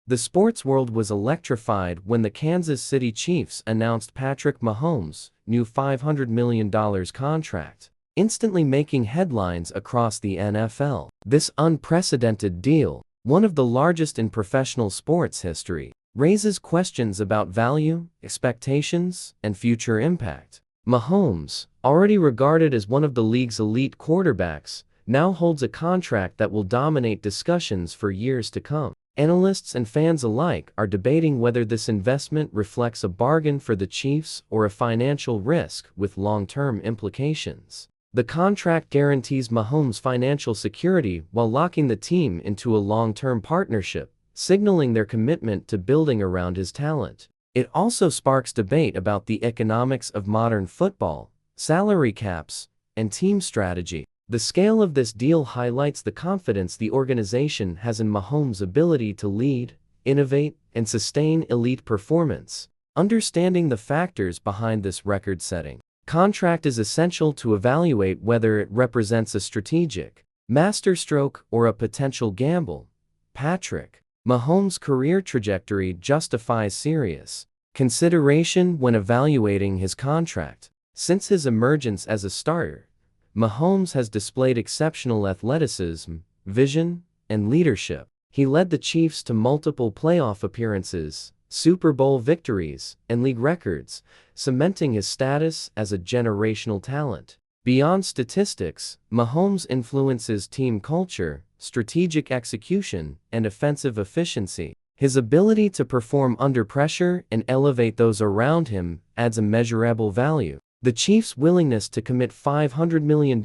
The sports world was electrified when the Kansas City Chiefs announced Patrick Mahomes' new $500 million contract, instantly making headlines across the NFL. This unprecedented deal, one of the largest in professional sports history, raises questions about value, expectations, and future impact. Mahomes, already regarded as one of the league's elite quarterbacks, now holds a contract that will dominate discussions for years to come. Analysts and fans alike are debating whether this investment reflects a bargain for the Chiefs or a financial risk with long-term implications. The contract guarantees Mahomes financial security while locking the team into a long-term partnership, signaling their commitment to building around his talent. It also sparks debate about the economics of modern football, salary caps, and team strategy. The scale of this deal highlights the confidence the organization has in Mahomes' ability to lead, innovate, and sustain elite performance. Understanding the factors behind this record-setting contract is essential to evaluate whether it represents a strategic masterstroke or a potential gamble. Patrick Mahomes' career trajectory justifies serious consideration when evaluating his contract. Since his emergence as a starter, Mahomes has displayed exceptional athleticism, vision, and leadership. He led the Chiefs to multiple playoff appearances, Super Bowl victories, and league records, cementing his status as a generational talent. Beyond statistics, Mahomes influences team culture, strategic execution, and offensive efficiency. His ability to perform under pressure and elevate those around him adds immeasurable value. The Chiefs' willingness to commit $500 million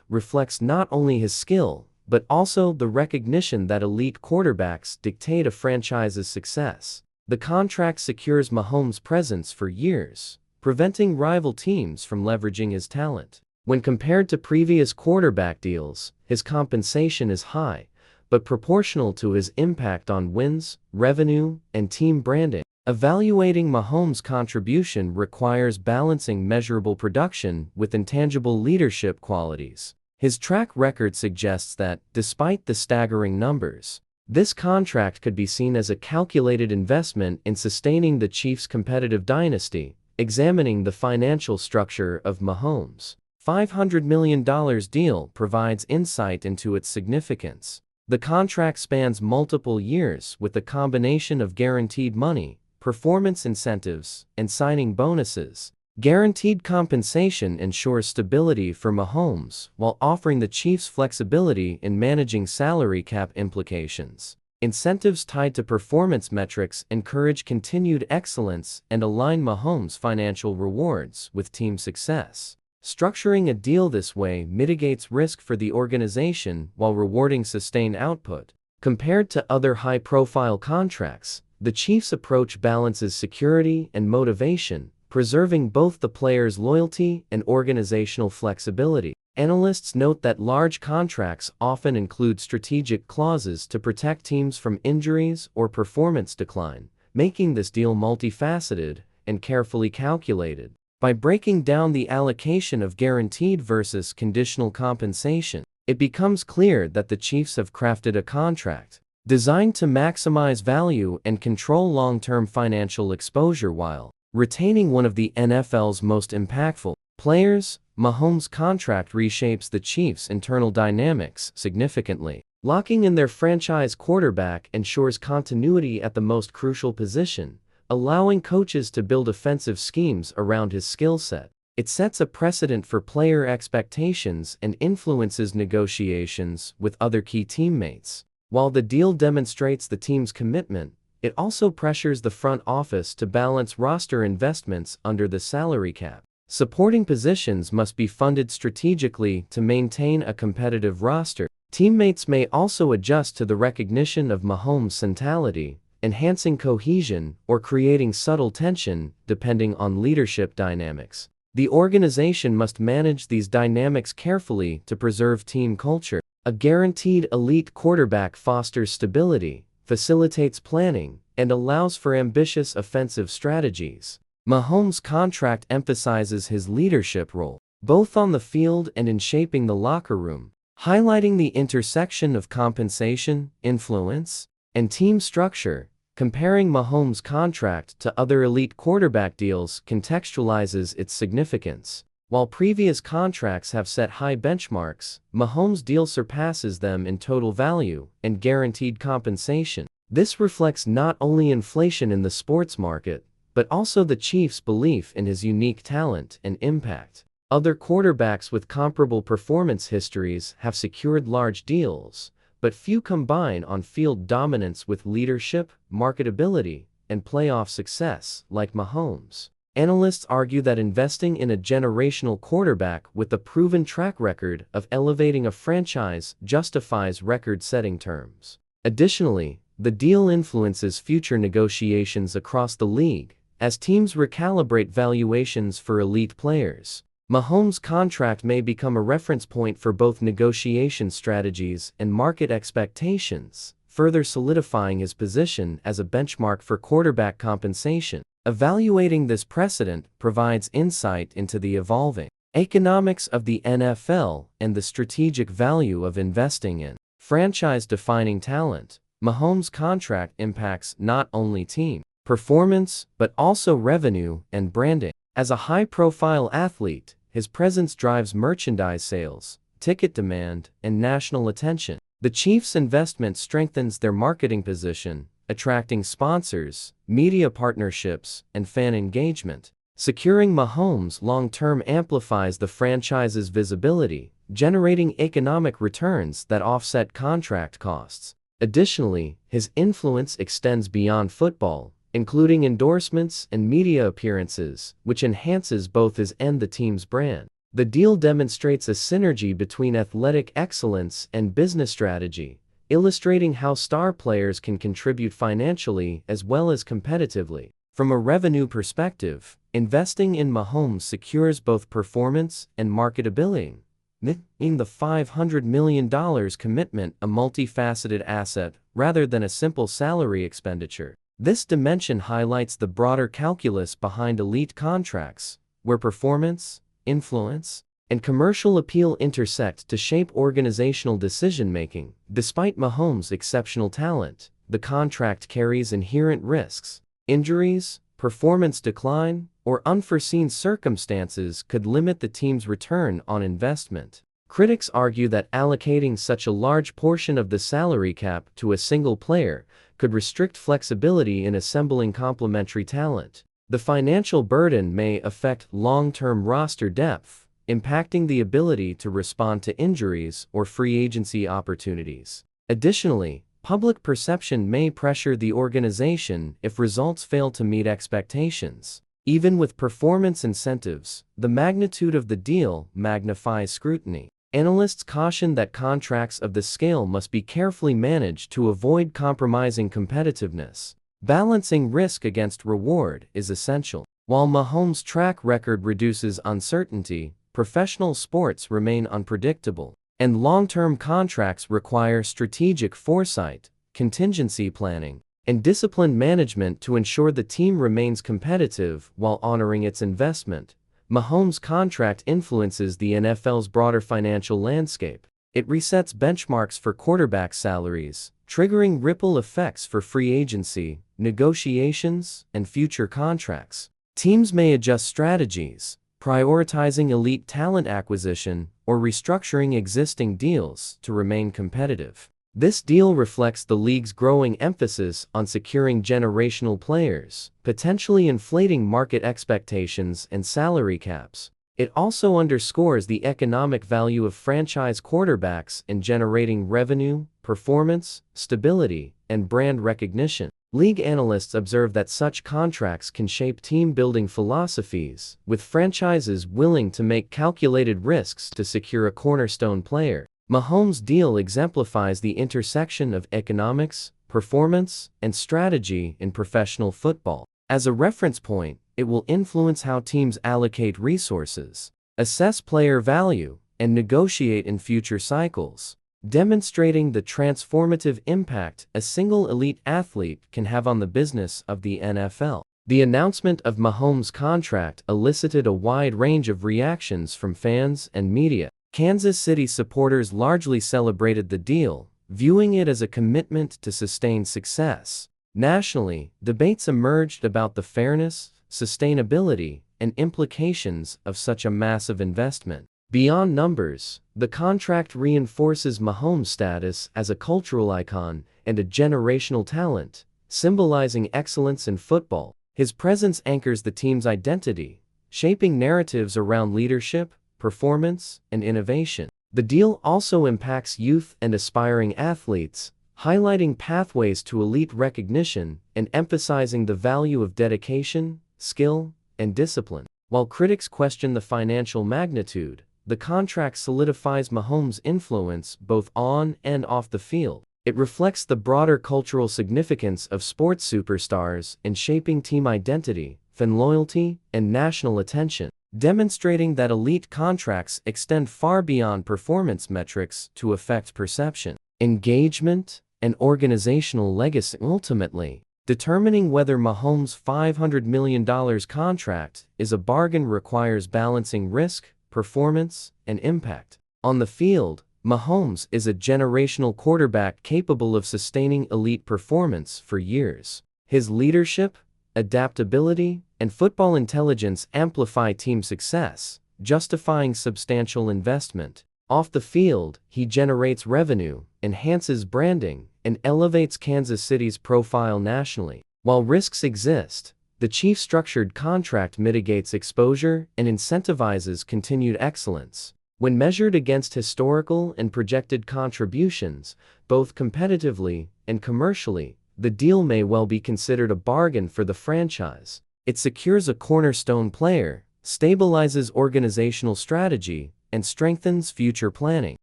reflects not only his skill, but also the recognition that elite quarterbacks dictate a franchise's success. The contract secures Mahomes' presence for years, preventing rival teams from leveraging his talent. When compared to previous quarterback deals, his compensation is high, but proportional to his impact on wins, revenue, and team branding. Evaluating Mahomes' contribution requires balancing measurable production with intangible leadership qualities. His track record suggests that, despite the staggering numbers, this contract could be seen as a calculated investment in sustaining the Chiefs' competitive dynasty. Examining the financial structure of Mahomes' $500 million deal provides insight into its significance. The contract spans multiple years with a combination of guaranteed money, performance incentives, and signing bonuses. Guaranteed compensation ensures stability for Mahomes while offering the Chiefs flexibility in managing salary cap implications. Incentives tied to performance metrics encourage continued excellence and align Mahomes' financial rewards with team success. Structuring a deal this way mitigates risk for the organization while rewarding sustained output. Compared to other high-profile contracts, the Chiefs' approach balances security and motivation, preserving both the player's loyalty and organizational flexibility. Analysts note that large contracts often include strategic clauses to protect teams from injuries or performance decline, making this deal multifaceted and carefully calculated. By breaking down the allocation of guaranteed versus conditional compensation, it becomes clear that the Chiefs have crafted a contract designed to maximize value and control long-term financial exposure while retaining one of the NFL's most impactful players. Mahomes' contract reshapes the Chiefs' internal dynamics significantly. Locking in their franchise quarterback ensures continuity at the most crucial position, allowing coaches to build offensive schemes around his skill set. It sets a precedent for player expectations and influences negotiations with other key teammates. While the deal demonstrates the team's commitment, it also pressures the front office to balance roster investments under the salary cap. Supporting positions must be funded strategically to maintain a competitive roster. Teammates may also adjust to the recognition of Mahomes' mentality, enhancing cohesion or creating subtle tension depending on leadership dynamics. The organization must manage these dynamics carefully to preserve team culture. A guaranteed elite quarterback fosters stability, facilitates planning, and allows for ambitious offensive strategies. Mahomes' contract emphasizes his leadership role, both on the field and in shaping the locker room, highlighting the intersection of compensation, influence, and team structure. Comparing Mahomes' contract to other elite quarterback deals contextualizes its significance. While previous contracts have set high benchmarks, Mahomes' deal surpasses them in total value and guaranteed compensation. This reflects not only inflation in the sports market, but also the Chiefs' belief in his unique talent and impact. Other quarterbacks with comparable performance histories have secured large deals, but few combine on-field dominance with leadership, marketability, and playoff success like Mahomes. Analysts argue that investing in a generational quarterback with a proven track record of elevating a franchise justifies record-setting terms. Additionally, the deal influences future negotiations across the league, as teams recalibrate valuations for elite players. Mahomes' contract may become a reference point for both negotiation strategies and market expectations, further solidifying his position as a benchmark for quarterback compensation. Evaluating this precedent provides insight into the evolving economics of the NFL and the strategic value of investing in franchise-defining talent. Mahomes' contract impacts not only team performance but also revenue and branding. As a high-profile athlete, his presence drives merchandise sales, ticket demand, and national attention. The Chiefs' investment strengthens their marketing position, attracting sponsors, media partnerships, and fan engagement. Securing Mahomes long-term amplifies the franchise's visibility, generating economic returns that offset contract costs. Additionally, his influence extends beyond football, including endorsements and media appearances, which enhances both his and the team's brand. The deal demonstrates a synergy between athletic excellence and business strategy, illustrating how star players can contribute financially as well as competitively. From a revenue perspective, investing in Mahomes secures both performance and marketability, making the $500 million commitment a multifaceted asset rather than a simple salary expenditure. This dimension highlights the broader calculus behind elite contracts, where performance, influence, and commercial appeal intersect to shape organizational decision-making. Despite Mahomes' exceptional talent, the contract carries inherent risks. Injuries, performance decline, or unforeseen circumstances could limit the team's return on investment. Critics argue that allocating such a large portion of the salary cap to a single player could restrict flexibility in assembling complementary talent. The financial burden may affect long-term roster depth, impacting the ability to respond to injuries or free agency opportunities. Additionally, public perception may pressure the organization if results fail to meet expectations. Even with performance incentives, the magnitude of the deal magnifies scrutiny. Analysts caution that contracts of this scale must be carefully managed to avoid compromising competitiveness. Balancing risk against reward is essential. While Mahomes' track record reduces uncertainty, professional sports remain unpredictable, and long-term contracts require strategic foresight, contingency planning, and disciplined management to ensure the team remains competitive while honoring its investment. Mahomes' contract influences the NFL's broader financial landscape. It resets benchmarks for quarterback salaries, triggering ripple effects for free agency, negotiations, and future contracts. Teams may adjust strategies, prioritizing elite talent acquisition or restructuring existing deals to remain competitive. This deal reflects the league's growing emphasis on securing generational players, potentially inflating market expectations and salary caps. It also underscores the economic value of franchise quarterbacks in generating revenue, performance, stability, and brand recognition. League analysts observe that such contracts can shape team-building philosophies, with franchises willing to make calculated risks to secure a cornerstone player. Mahomes' deal exemplifies the intersection of economics, performance, and strategy in professional football. As a reference point, it will influence how teams allocate resources, assess player value, and negotiate in future cycles, demonstrating the transformative impact a single elite athlete can have on the business of the NFL. The announcement of Mahomes' contract elicited a wide range of reactions from fans and media. Kansas City supporters largely celebrated the deal, viewing it as a commitment to sustained success. Nationally, debates emerged about the fairness, sustainability, and implications of such a massive investment. Beyond numbers, the contract reinforces Mahomes' status as a cultural icon and a generational talent, symbolizing excellence in football. His presence anchors the team's identity, shaping narratives around leadership, performance, and innovation. The deal also impacts youth and aspiring athletes, highlighting pathways to elite recognition and emphasizing the value of dedication, skill, and discipline. While critics question the financial magnitude, the contract solidifies Mahomes' influence both on and off the field. It reflects the broader cultural significance of sports superstars in shaping team identity, fan loyalty, and national attention, demonstrating that elite contracts extend far beyond performance metrics to affect perception, engagement, and organizational legacy. Ultimately, determining whether Mahomes' $500 million contract is a bargain requires balancing risk, performance, and impact. On the field, Mahomes is a generational quarterback capable of sustaining elite performance for years. His leadership, adaptability, and football intelligence amplify team success, justifying substantial investment. Off the field, he generates revenue, enhances branding, and elevates Kansas City's profile nationally. While risks exist, the Chiefs' structured contract mitigates exposure and incentivizes continued excellence. When measured against historical and projected contributions, both competitively and commercially, the deal may well be considered a bargain for the franchise. It secures a cornerstone player, stabilizes organizational strategy, and strengthens future planning.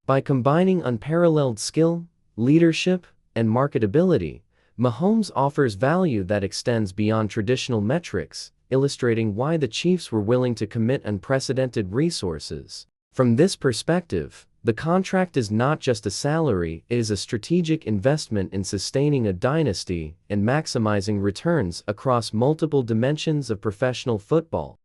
By combining unparalleled skill, leadership, and marketability, Mahomes offers value that extends beyond traditional metrics, illustrating why the Chiefs were willing to commit unprecedented resources. From this perspective, the contract is not just a salary, it is a strategic investment in sustaining a dynasty and maximizing returns across multiple dimensions of professional football.